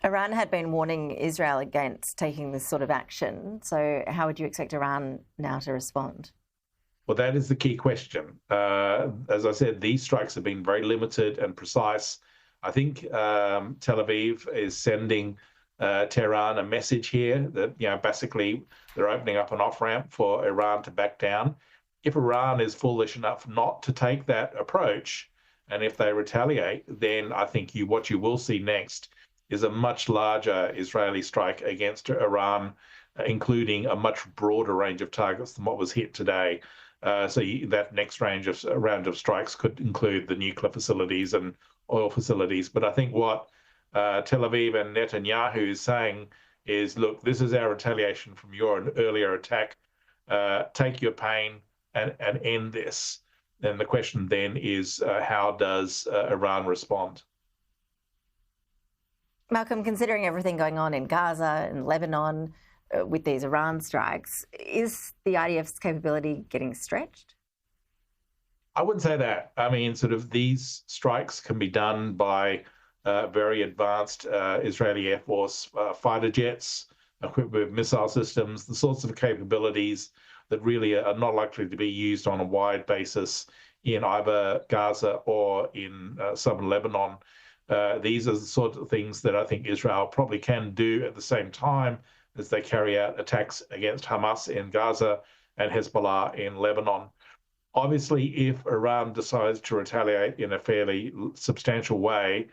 Iran had been warning Israel against taking this sort of action. So how would you expect Iran now to respond? Well, that is the key question. As I said, these strikes have been very limited and precise. I think Tel Aviv is sending Tehran a message here that, basically they're opening up an off-ramp for Iran to back down. If Iran is foolish enough not to take that approach, and if they retaliate, then I think what you will see next is a much larger Israeli strike against Iran, including a much broader range of targets than what was hit today. That next round of strikes could include the nuclear facilities and oil facilities. But I think what Tel Aviv and Netanyahu is saying is, look, this is our retaliation from your earlier attack. Take your pain and end this. And the question then is, how does Iran respond? Malcolm, considering everything going on in Gaza and Lebanon with these Iran strikes, is the IDF's capability getting stretched? I wouldn't say that. I mean, sort of these strikes can be done by very advanced Israeli Air Force fighter jets equipped with missile systems, the sorts of capabilities that really are not likely to be used on a wide basis in either Gaza or in southern Lebanon. These are the sort of things that I think Israel probably can do at the same time as they carry out attacks against Hamas in Gaza and Hezbollah in Lebanon. Obviously, if Iran decides to retaliate in a fairly substantial way,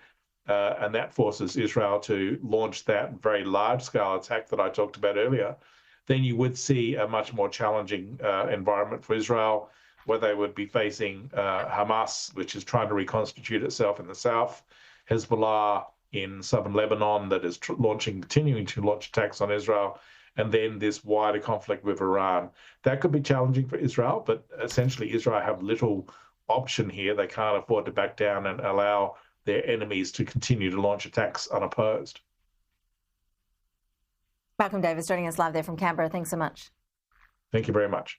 and that forces Israel to launch that very large-scale attack that I talked about earlier, then you would see a much more challenging environment for Israel, where they would be facing Hamas, which is trying to reconstitute itself in the south, Hezbollah in southern Lebanon that is continuing to launch attacks on Israel, and then this wider conflict with Iran. That could be challenging for Israel, but essentially Israel have little option here. They can't afford to back down and allow their enemies to continue to launch attacks unopposed. Malcolm Davis joining us live there from Canberra. Thanks so much. Thank you very much.